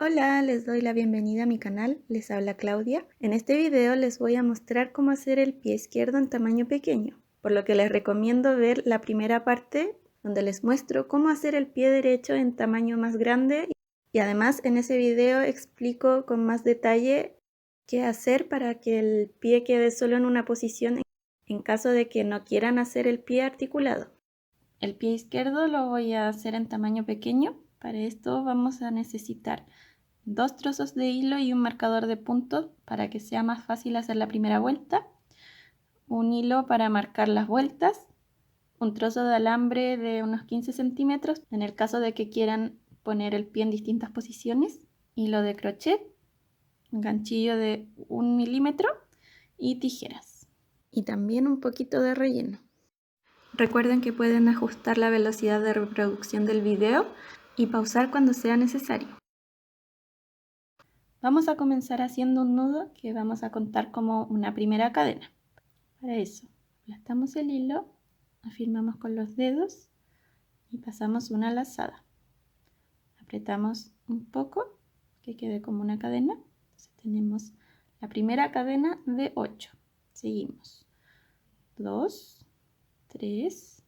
Hola, les doy la bienvenida a mi canal, les habla Claudia. En este video les voy a mostrar cómo hacer el pie izquierdo en tamaño pequeño, por lo que les recomiendo ver la primera parte donde les muestro cómo hacer el pie derecho en tamaño más grande y además en ese video explico con más detalle qué hacer para que el pie quede solo en una posición en caso de que no quieran hacer el pie articulado. El pie izquierdo lo voy a hacer en tamaño pequeño. Para esto vamos a necesitar 2 trozos de hilo y un marcador de puntos para que sea más fácil hacer la primera vuelta, un hilo para marcar las vueltas, un trozo de alambre de unos 15 centímetros en el caso de que quieran poner el pie en distintas posiciones, hilo de crochet, un ganchillo de 1 milímetro y tijeras. Y también un poquito de relleno. Recuerden que pueden ajustar la velocidad de reproducción del video y pausar cuando sea necesario. Vamos a comenzar haciendo un nudo que vamos a contar como una primera cadena. Para eso, aplastamos el hilo, afirmamos con los dedos y pasamos una lazada. Apretamos un poco, que quede como una cadena. Entonces tenemos la primera cadena de 8. Seguimos. 2, 3,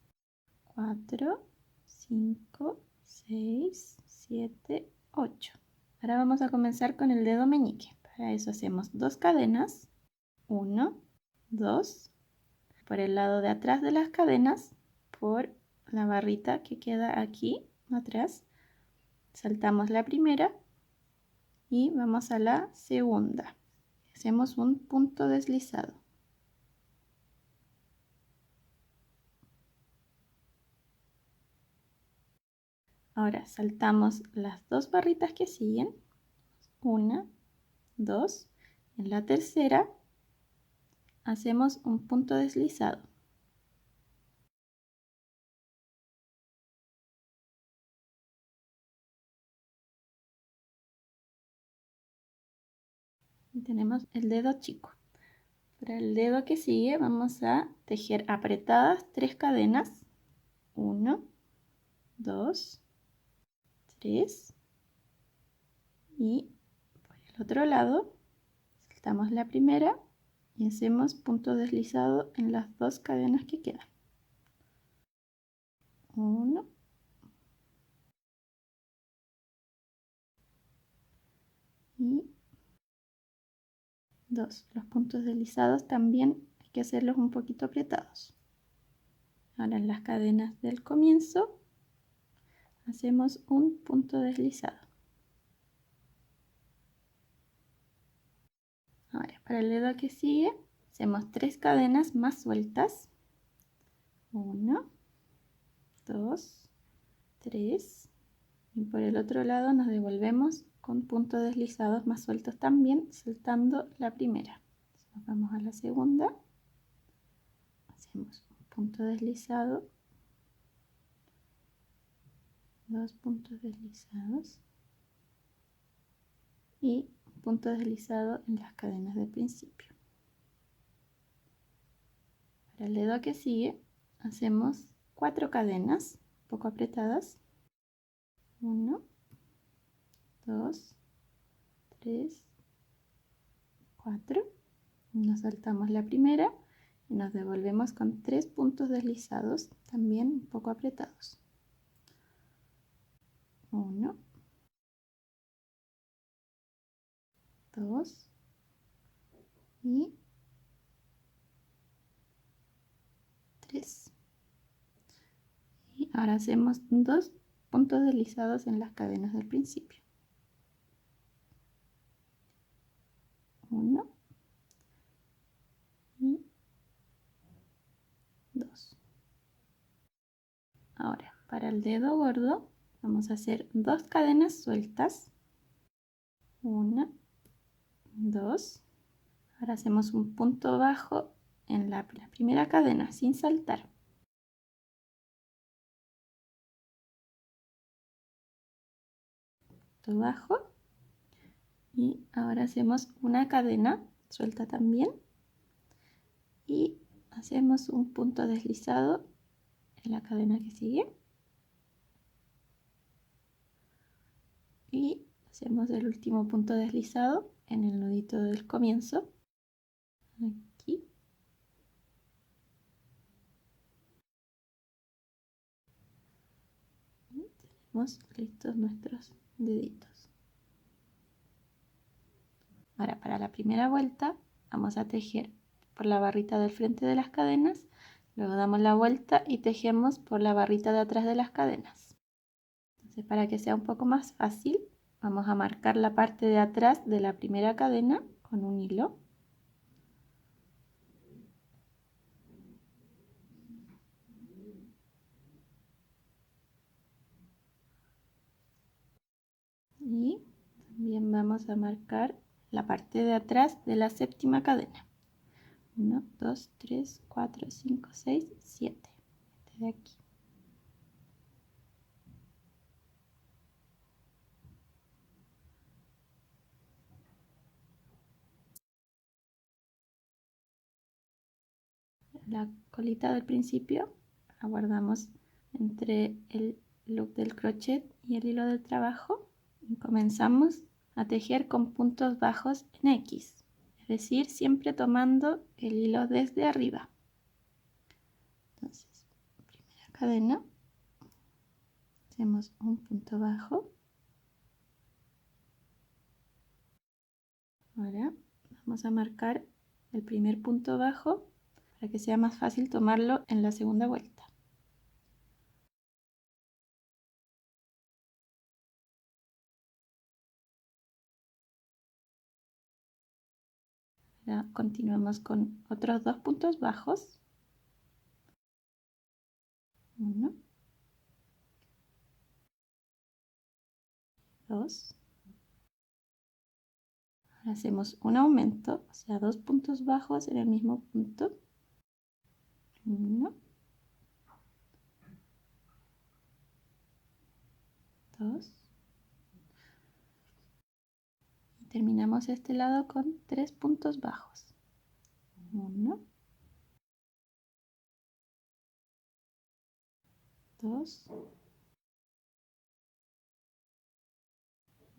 4, 5, 6, 7, 8. Ahora vamos a comenzar con el dedo meñique. Para eso hacemos 2 cadenas, 1, 2, por el lado de atrás de las cadenas, por la barrita que queda aquí atrás, saltamos la primera y vamos a la segunda. Hacemos un punto deslizado. Ahora saltamos las 2 barritas que siguen, 1, 2, en la tercera hacemos un punto deslizado. Y tenemos el dedo chico. Para el dedo que sigue vamos a tejer apretadas 3 cadenas. 1, 2, 3. Y por el otro lado saltamos la primera y hacemos punto deslizado en las 2 cadenas que quedan. 1 y 2. Los puntos deslizados también hay que hacerlos un poquito apretados. Ahora en las cadenas del comienzo hacemos un punto deslizado. Ahora para el dedo que sigue hacemos 3 cadenas más sueltas. 1, 2, 3. Y por el otro lado nos devolvemos con puntos deslizados más sueltos también, saltando la primera. Nos vamos a la segunda. Hacemos un punto deslizado, 2 puntos deslizados y un punto deslizado en las cadenas del principio. Para el dedo que sigue hacemos 4 cadenas poco apretadas. 1, 2, 3, 4. Nos saltamos la primera y nos devolvemos con 3 puntos deslizados también un poco apretados. 1, 2 y 3. Y ahora hacemos 2 puntos deslizados en las cadenas del principio. 1 y 2. Ahora, para el dedo gordo vamos a hacer 2 cadenas sueltas. 1, 2. Ahora hacemos un punto bajo en la primera cadena sin saltar. Punto bajo. Y ahora hacemos una cadena suelta también. Y hacemos un punto deslizado en la cadena que sigue. Y Hacemos el último punto deslizado en el nudito del comienzo. Aquí. Y tenemos listos nuestros deditos. Ahora, para la primera vuelta vamos a tejer por la barrita del frente de las cadenas, luego damos la vuelta y tejemos por la barrita de atrás de las cadenas. Entonces, para que sea un poco más fácil, vamos a marcar la parte de atrás de la primera cadena con un hilo. Y también vamos a marcar la parte de atrás de la séptima cadena. 1, 2, 3, 4, 5, 6, 7. Este de aquí. La colita del principio la guardamos entre el loop del crochet y el hilo del trabajo y comenzamos a tejer con puntos bajos en X, es decir, siempre tomando el hilo desde arriba. Entonces, primera cadena, hacemos un punto bajo. Ahora vamos a marcar el primer punto bajo para que sea más fácil tomarlo en la segunda vuelta. Ahora continuamos con otros dos puntos bajos. 1, 2. Ahora hacemos un aumento, o sea, dos puntos bajos en el mismo punto. 1, 2. Y terminamos este lado con 3 puntos bajos. 1, 2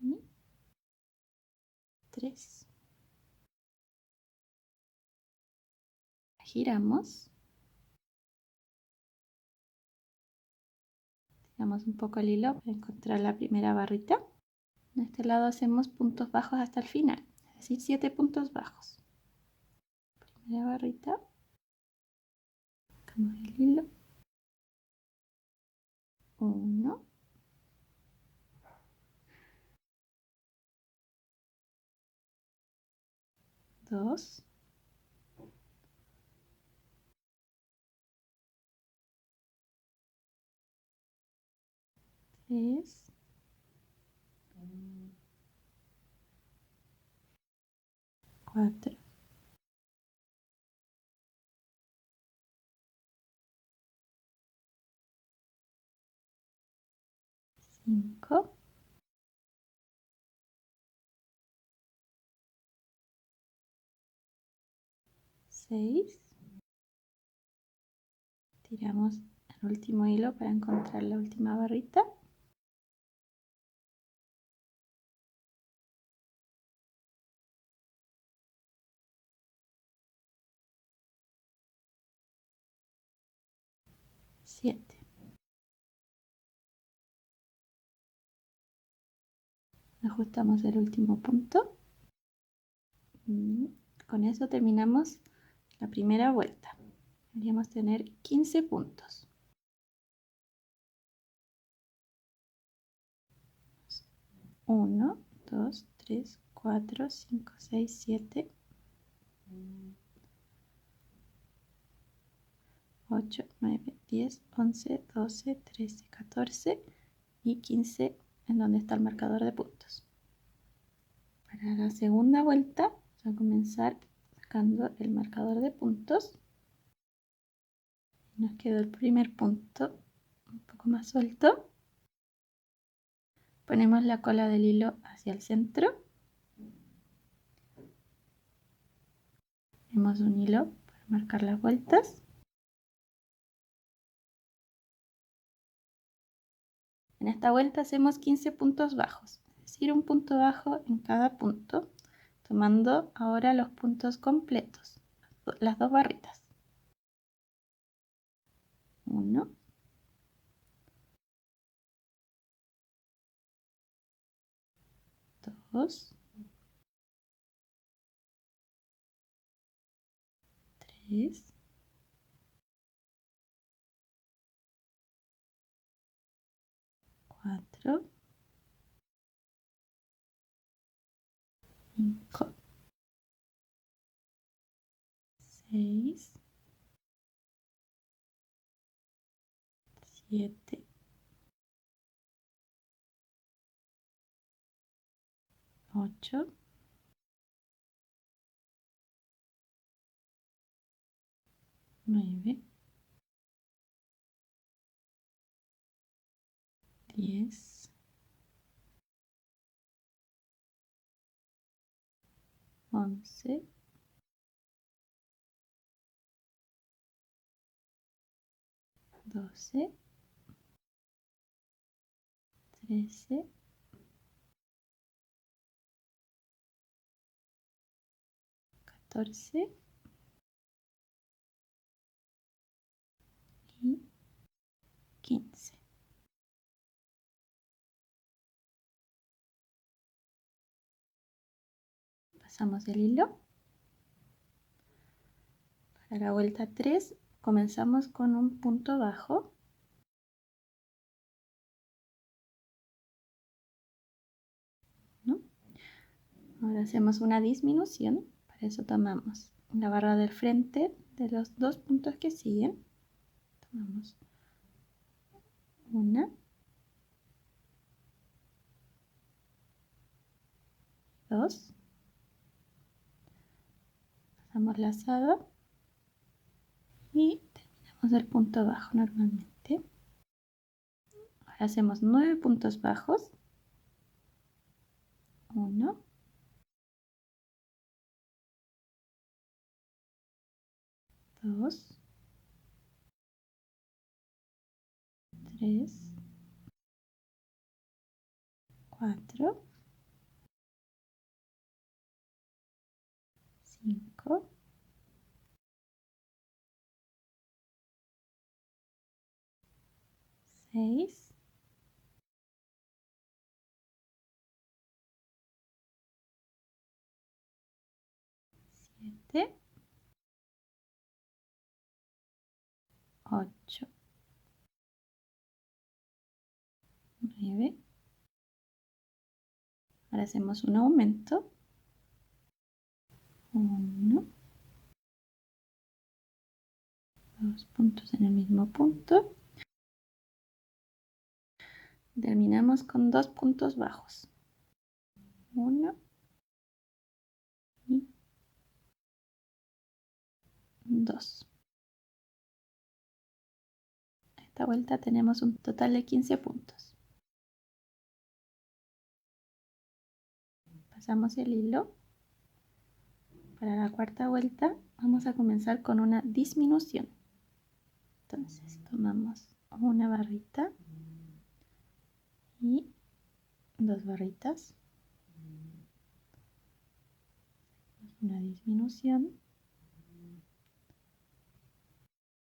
y 3. Giramos. Tiramos un poco el hilo para encontrar la primera barrita. En este lado hacemos puntos bajos hasta el final, es decir, 7 puntos bajos. Primera barrita. Sacamos el hilo. 1, 2, 3, 4, 5, 6. Tiramos el último hilo para encontrar la última barrita. 7. Ajustamos el último punto. Con eso terminamos la primera vuelta. Deberíamos tener 15 puntos. 1, 2, 3, 4, 5, 6, 7, 8, 9, 10, 11, 12, 13, 14 y 15 en donde está el marcador de puntos. Para la segunda vuelta vamos a comenzar sacando el marcador de puntos. Nos quedó el primer punto un poco más suelto. Ponemos la cola del hilo hacia el centro. Ponemos un hilo para marcar las vueltas. En esta vuelta hacemos 15 puntos bajos, es decir un punto bajo en cada punto, tomando ahora los puntos completos, las dos barritas. 1, 2, 3, 4, 5, 6, 7, 8, 9, 10, 11, 12, 13, 14 y 15. Pasamos el hilo. Para la vuelta 3 comenzamos con un punto bajo. ¿No? Ahora hacemos una disminución. Para eso tomamos la barra del frente de los dos puntos que siguen. Tomamos una, 2, pasamos lazado y terminamos el punto bajo normalmente. Ahora hacemos 9 puntos bajos. 1, 2, 3, 4, 5, 6, 7, 8, 9. Ahora hacemos un aumento. 1, 2 puntos en el mismo punto. Terminamos con 2 puntos bajos. 1 y 2. Esta vuelta tenemos un total de 15 puntos. Pasamos el hilo. Para la cuarta vuelta vamos a comenzar con una disminución. Entonces tomamos una barrita y 2 barritas. Una disminución.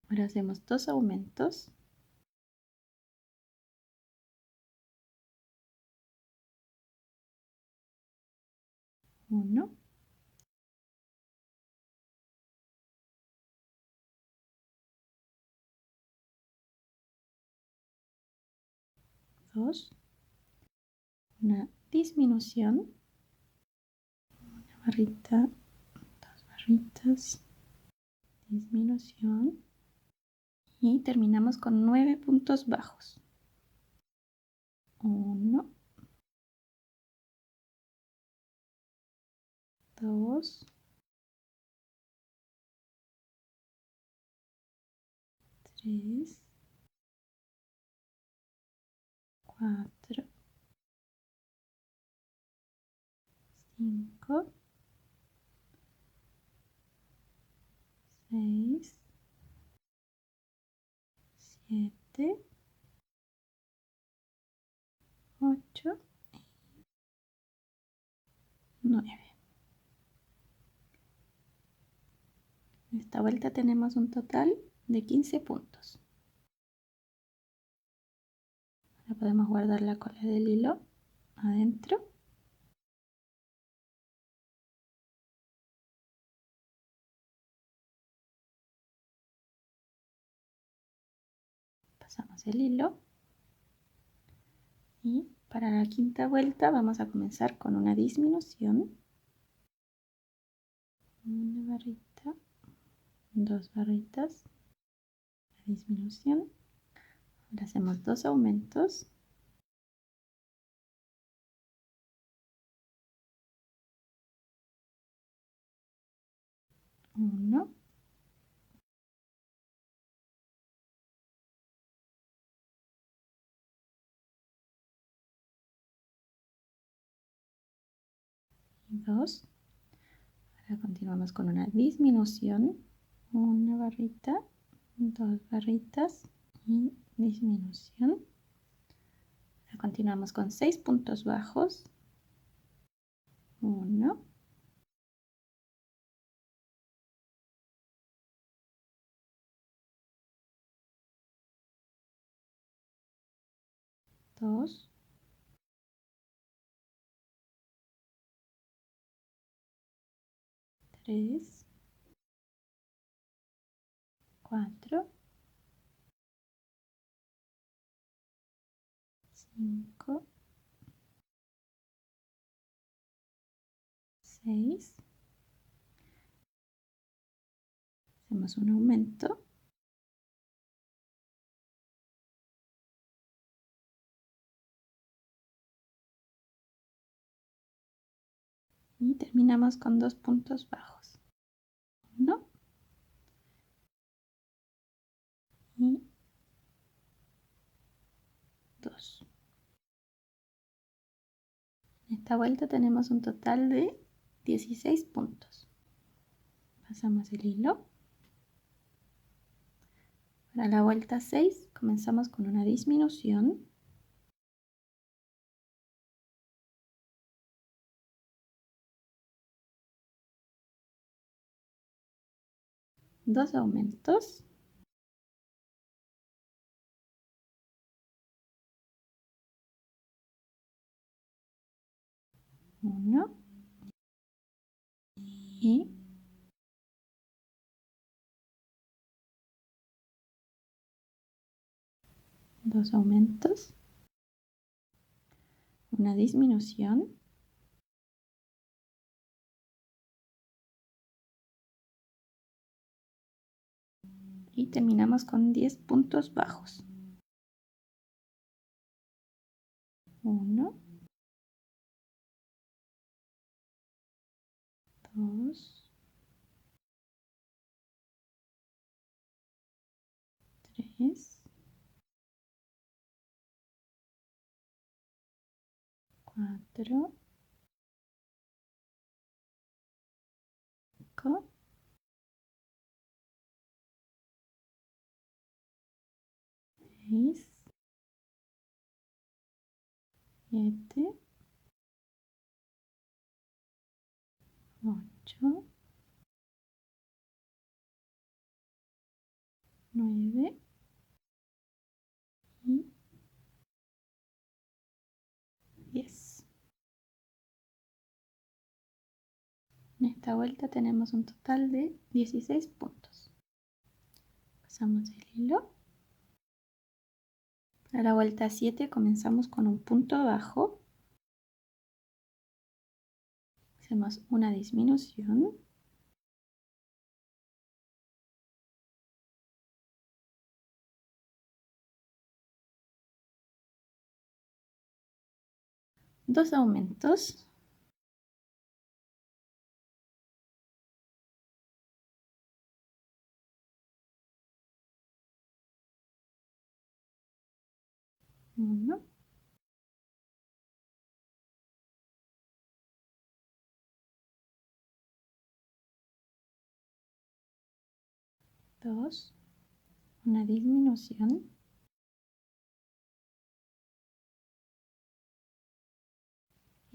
Ahora hacemos 2 aumentos. 1, 2, una disminución, una barrita, 2 barritas, disminución y terminamos con 9 puntos bajos. 1, 2, 3, 4, 5, 6, 7, 8 9. En esta vuelta tenemos un total de 15 puntos. Ahora podemos guardar la cola del hilo adentro. Pasamos el hilo. Y para la quinta vuelta vamos a comenzar con una disminución. Una barrita, dos barritas, la disminución. Ahora hacemos dos aumentos. Uno. Y dos. Ahora continuamos con una disminución. Una barrita, dos barritas y disminución. Ahora continuamos con 6 puntos bajos. Uno. Dos. Tres. Cuatro. 5, 6, hacemos un aumento y terminamos con 2 puntos bajos, 1 y 2. En esta vuelta tenemos un total de 16 puntos. Pasamos el hilo. Para la vuelta 6 comenzamos con una disminución. Dos aumentos. Uno y dos aumentos, una disminución y terminamos con 10 puntos bajos. 1, 2, 3, 4, 5, 6, 7, 8, 9 y 10. En esta vuelta tenemos un total de 16 puntos. Pasamos el hilo. Para la vuelta 7 comenzamos con un punto bajo. Hacemos una disminución. Dos aumentos. Uno. Dos. Una disminución.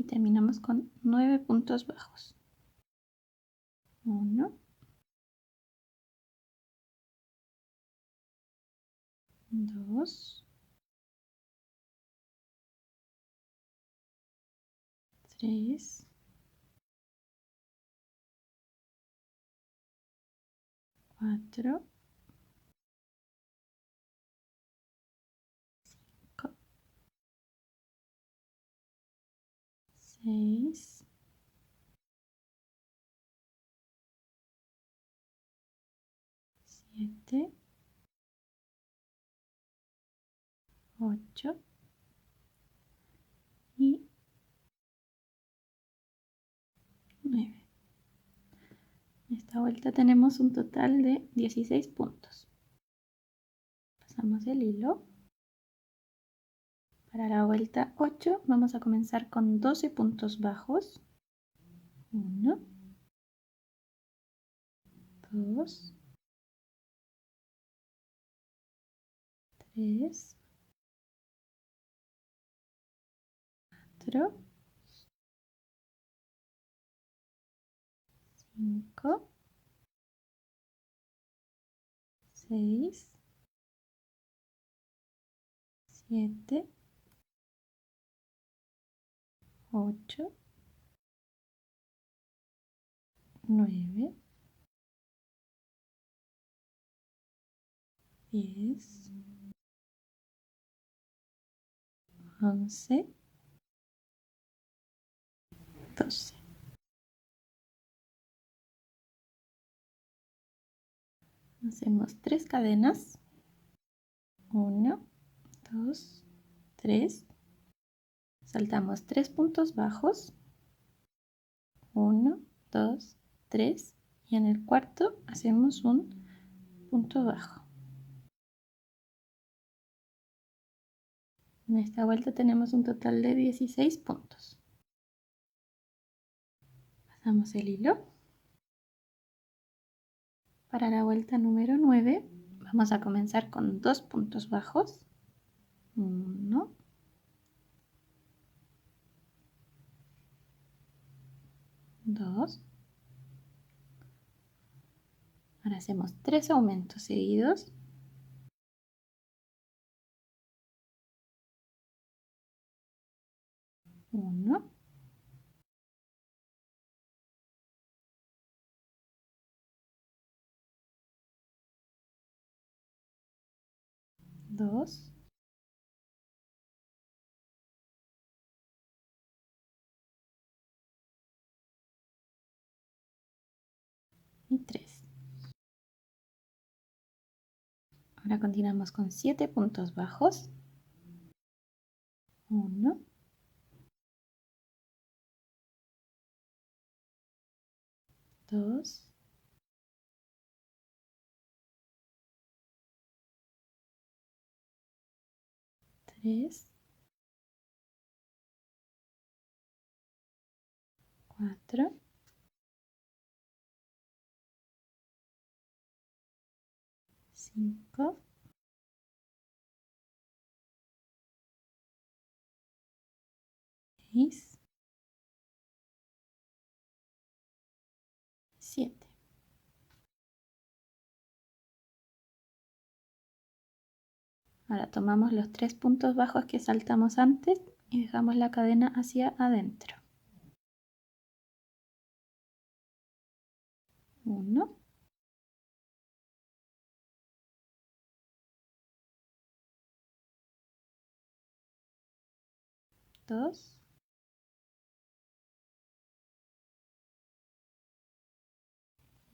y terminamos con 9 puntos bajos. 1, 2, 3, 4, 5, 6, 7, 8 y 9. Esta vuelta tenemos un total de 16 puntos. Pasamos el hilo. Para la vuelta 8 vamos a comenzar con 12 puntos bajos. 1, 2, 3, 4, 5, 6, 7, 8, 9, 10, 11, 12. Hacemos 3 cadenas. 1, 2, 3. Saltamos 3 puntos bajos. 1, 2, 3. Y en el cuarto hacemos un punto bajo. En esta vuelta tenemos un total de 16 puntos. Pasamos el hilo. Para la vuelta número 9 vamos a comenzar con 2 puntos bajos. 1, 2. Ahora hacemos 3 aumentos seguidos. 1, 2, y 3. Ahora continuamos con 7 puntos bajos. 1, 2, 3, 4, 5, 6, 7. Ahora tomamos los 3 puntos bajos que saltamos antes y dejamos la cadena hacia adentro. 1, 2,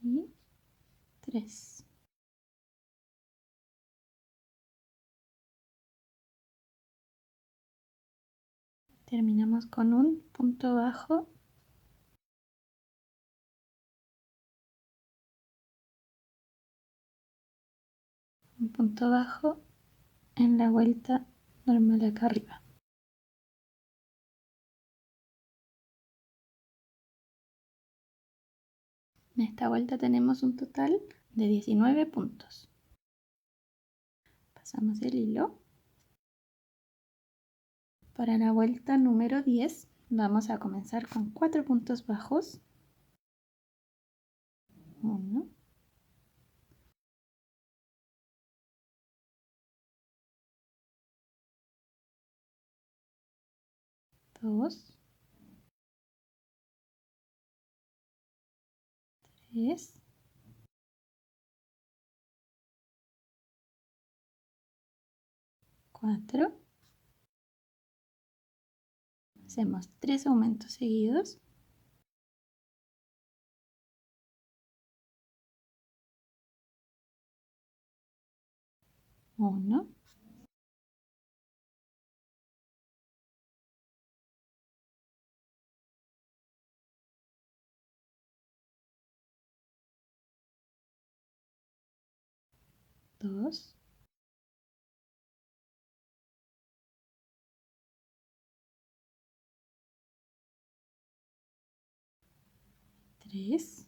y 3. Terminamos con un punto bajo. Un punto bajo en la vuelta normal acá arriba. En esta vuelta tenemos un total de 19 puntos. Pasamos el hilo. Para la vuelta número 10 Vamos a comenzar con 4 puntos bajos. 1, 2, 3, 4. Hacemos 3 aumentos seguidos. 1, 2, 3.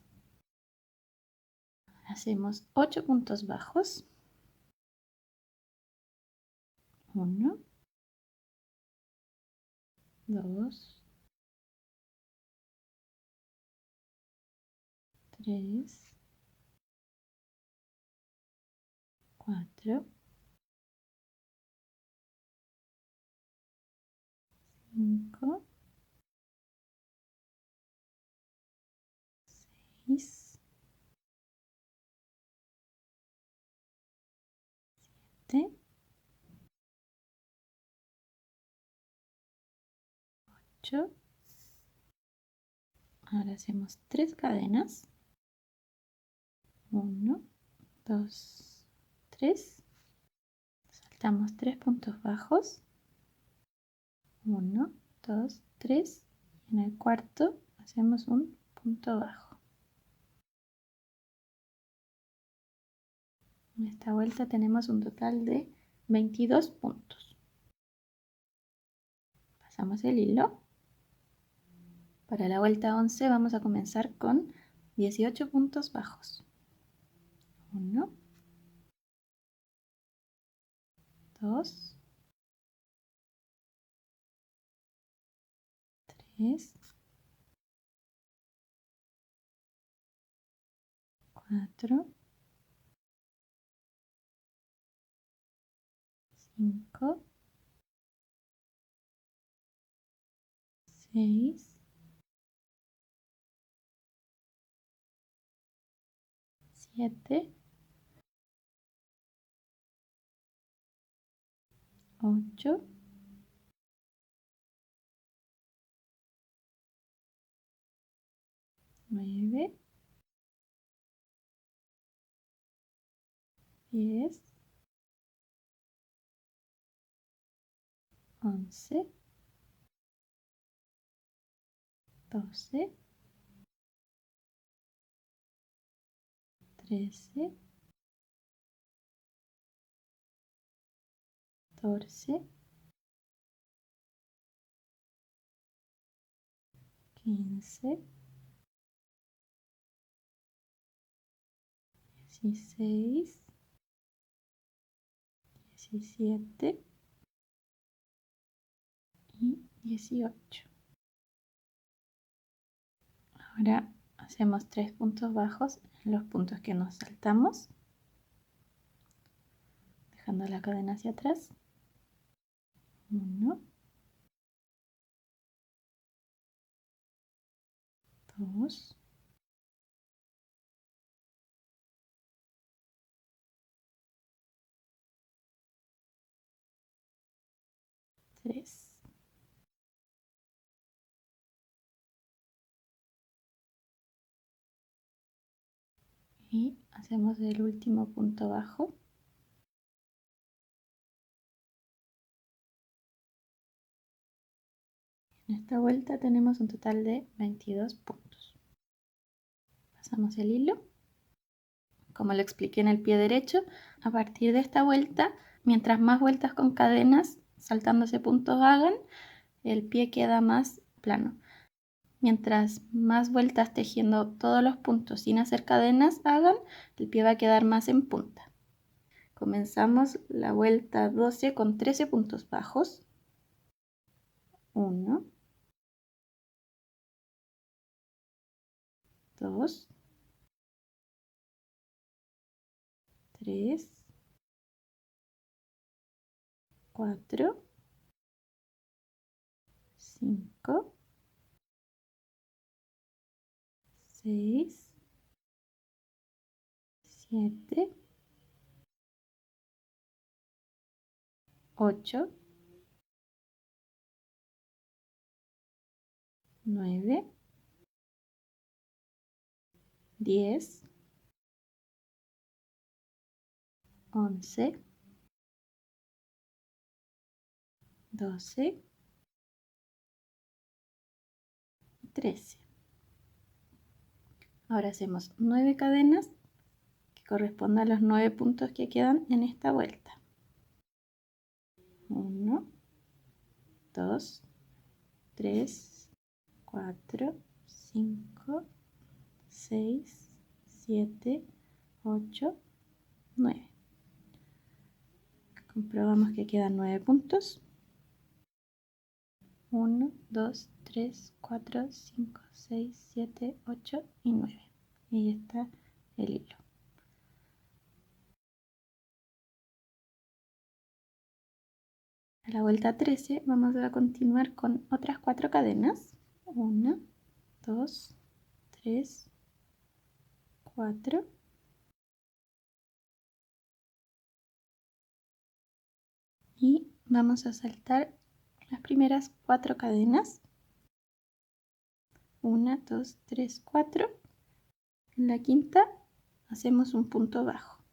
Hacemos 8 puntos bajos. 1, 2, 3, 4, 5, 6, 7, 8. Ahora hacemos 3 cadenas. 1, 2, 3. Saltamos 3 puntos bajos. 1, 2, 3. En el cuarto hacemos un punto bajo. En esta vuelta tenemos un total de 22 puntos. Pasamos el hilo. Para la vuelta 11 vamos a comenzar con 18 puntos bajos. 1, 2, 3, 4, 5, 6, 7, 8, 9, 10, 11, 12, 13, 14, 15, 16, 17 y 18. Ahora hacemos 3 puntos bajos en los puntos que nos saltamos, dejando la cadena hacia atrás. 1, 2, 3, y hacemos el último punto bajo. En esta vuelta tenemos un total de 22 puntos. Pasamos el hilo. Como lo expliqué en el pie derecho, a partir de esta vuelta, mientras más vueltas con cadenas saltándose puntos hagan, el pie queda más plano. Mientras más vueltas tejiendo todos los puntos sin hacer cadenas hagan, el pie va a quedar más en punta. Comenzamos la vuelta 12 con 13 puntos bajos. 1, 2, 3, 4, 5, 6, 7, 8, 9, 10, 11, 12, 13. Ahora hacemos 9 cadenas que corresponden a los 9 puntos que quedan en esta vuelta. 1, 2, 3, 4, 5, 6, 7, 8, 9. Comprobamos que quedan 9 puntos. 1, 2, 3, 4, 5, 6, 7, 8 y 9. Y ahí está el hilo. A la vuelta 13 vamos a continuar con otras 4 cadenas. 1, 2, 3, 4. Y vamos a saltar las primeras 4 cadenas. 1, 2, 3, 4. En la quinta hacemos un punto bajo.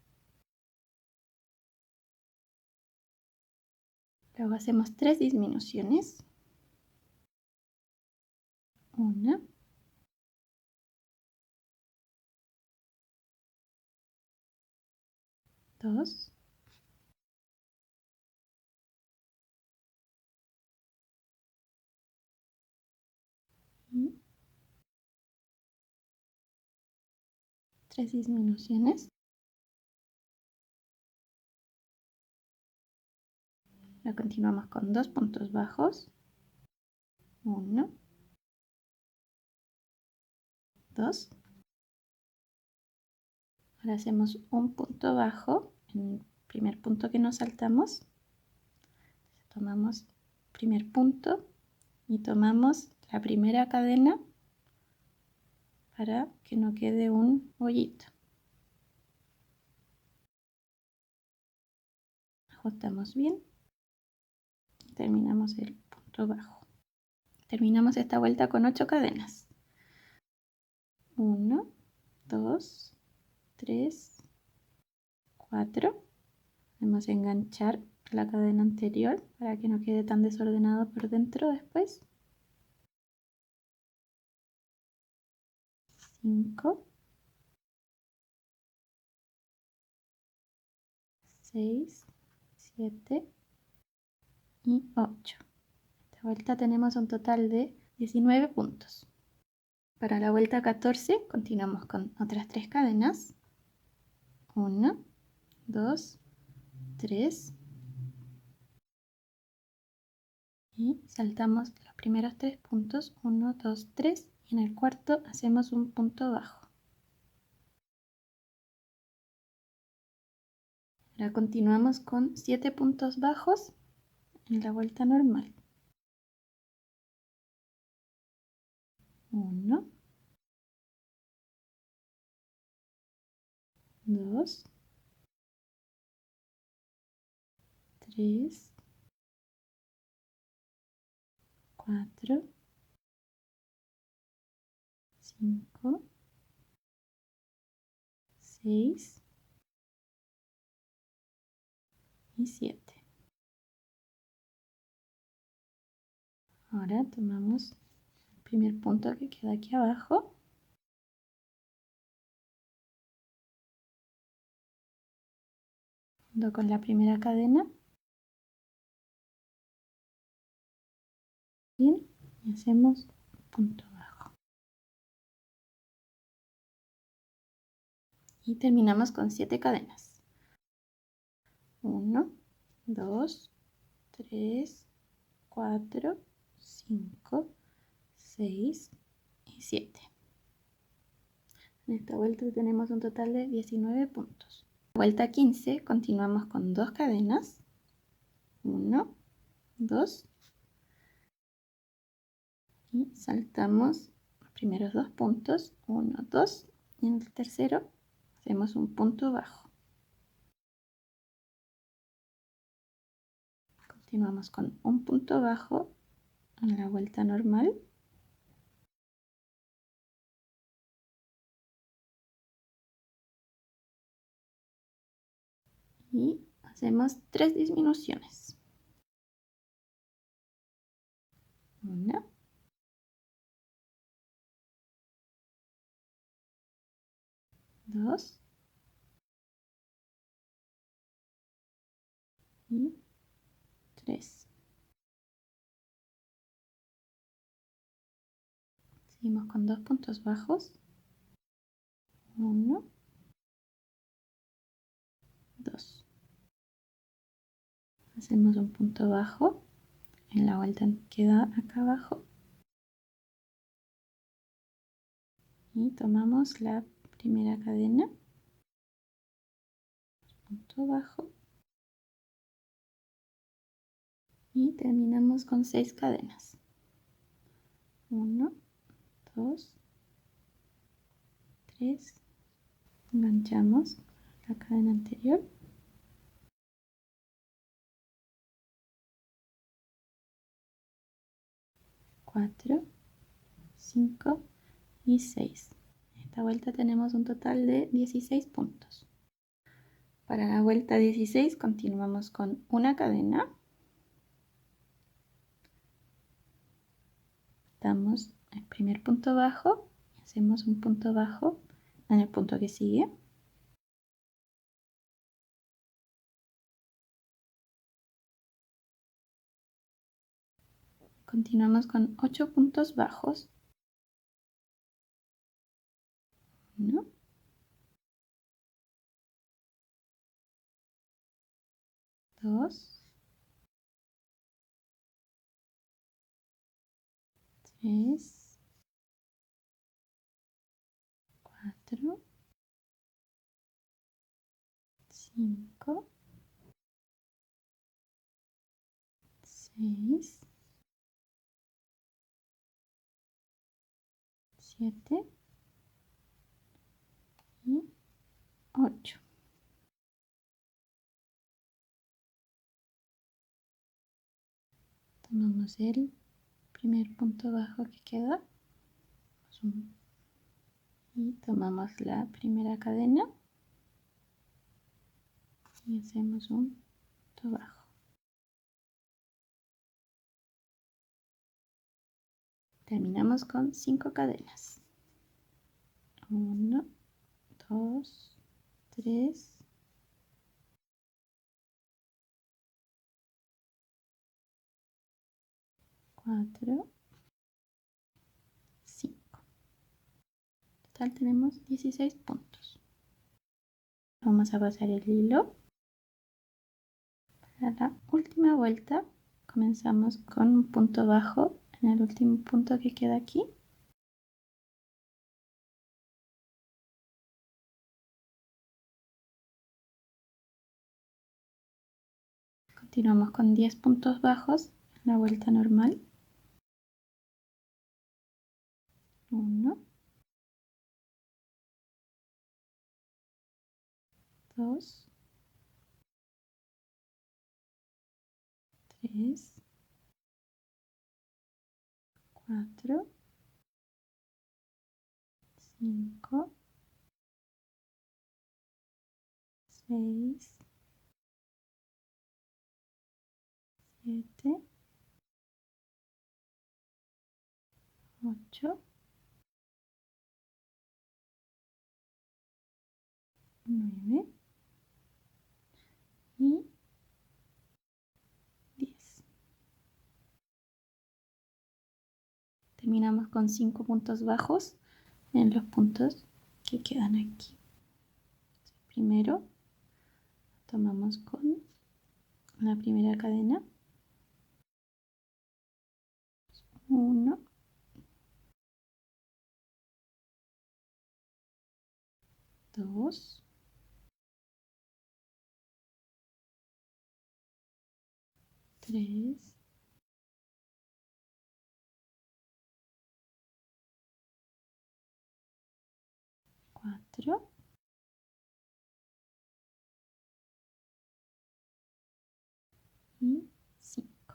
Luego hacemos 3 disminuciones. 1, 2, 3 disminuciones. Ahora continuamos con 2 puntos bajos. 1, 2. Ahora hacemos un punto bajo en el primer punto que nos saltamos. Tomamos el primer punto y tomamos la primera cadena para que no quede un hoyito. Ajustamos bien y terminamos el punto bajo. Terminamos esta vuelta con 8 cadenas. 1, 2, 3, 4. Vamos a enganchar la cadena anterior para que no quede tan desordenado por dentro después. 5, 6, 7 y 8. Esta vuelta tenemos un total de 19 puntos. Para la vuelta 14 continuamos con otras 3 cadenas. 1, 2, 3. Y saltamos los primeros 3 puntos. 1, 2, 3. Y en el cuarto hacemos un punto bajo. Ahora continuamos con 7 puntos bajos en la vuelta normal. 1, 2, 3, 4, 5, 6 y 7. Ahora tomamos el primer punto que queda aquí abajo. Junto con la primera cadena. Bien, y hacemos punto bajo. Y terminamos con 7 cadenas. 1, 2, 3, 4, 5, 6 y 7. En esta vuelta tenemos un total de 19 puntos. Vuelta 15, continuamos con 2 cadenas. 1, 2. Y saltamos los primeros 2 puntos. 1, 2. Y en el tercero hacemos un punto bajo. Continuamos con un punto bajo en la vuelta normal. Y hacemos 3 disminuciones. 1, 2 y 3. Seguimos con 2 puntos bajos. 1, 2. Hacemos un punto bajo en la vuelta que da acá abajo. Y tomamos la primera cadena. Punto bajo. Y terminamos con 6 cadenas. 1, 2, 3. Enganchamos la cadena anterior. 4, 5 y 6. En esta vuelta tenemos un total de 16 puntos. Para la vuelta 16 continuamos con una cadena. Damos el primer punto bajo y hacemos un punto bajo en el punto que sigue. Continuamos con 8 puntos bajos. 1, 2, 3, 4, 5, 6, 7 y 8. Tomamos el primer punto bajo que queda y tomamos la primera cadena y hacemos un punto bajo. Terminamos con 5 cadenas. 1, 2, 3, 4, 5. En total tenemos 16 puntos. Vamos a pasar el hilo. Para la última vuelta comenzamos con un punto bajo en el último punto que queda aquí. Continuamos con 10 puntos bajos en la vuelta normal. 1, 2, 3, 4, 5, 6, 7, 8, 9 y 10. Terminamos con 5 puntos bajos en los puntos que quedan aquí. Primero tomamos con la primera cadena. 1, 2, 3, 4 y 5.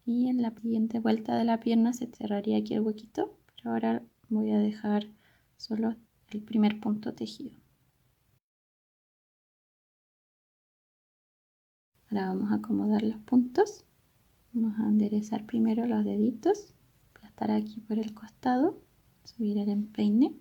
Y en la siguiente vuelta de la pierna se cerraría aquí el huequito, pero ahora voy a dejar solo el primer punto tejido. Ahora vamos a acomodar los puntos. Vamos a enderezar primero los deditos, aplastar aquí por el costado, subir el empeine.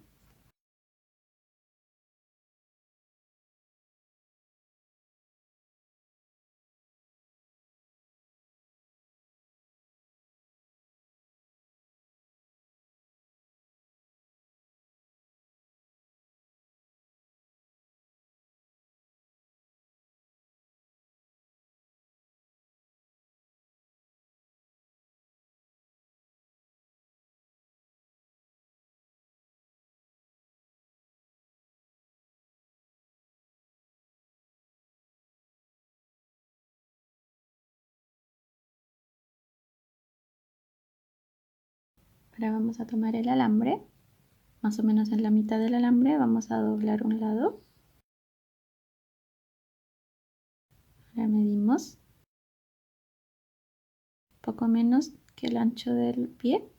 Ahora vamos a tomar el alambre, más o menos en la mitad del alambre vamos a doblar un lado. Ahora medimos poco menos que el ancho del pie.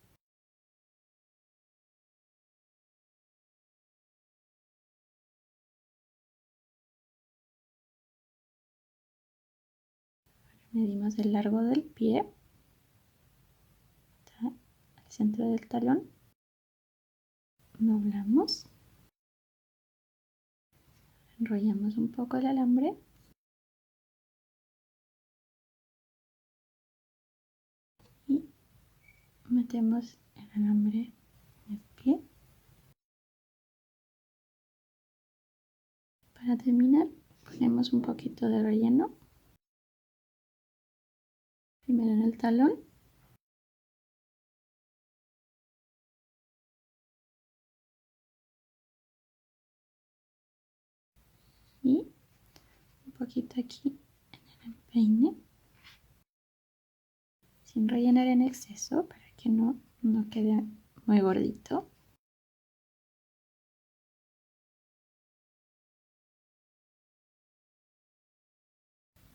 Medimos el largo del pie hasta el centro del talón. Doblamos. Enrollamos un poco el alambre. Y metemos el alambre en el pie. Para terminar, ponemos un poquito de relleno. Primero en el talón. Y un poquito aquí en el empeine. Sin rellenar en exceso para que no quede muy gordito.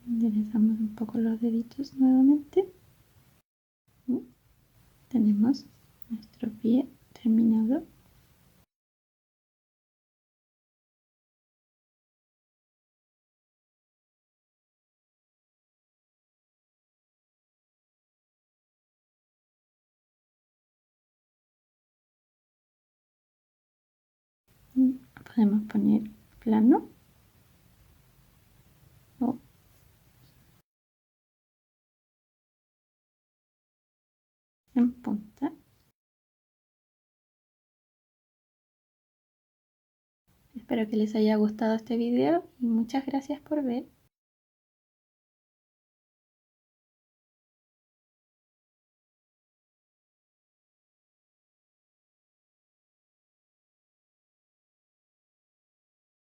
Enderezamos un poco los deditos nuevamente. Y tenemos nuestro pie terminado. Y podemos poner plano o en punta. Espero que les haya gustado este video y muchas gracias por ver.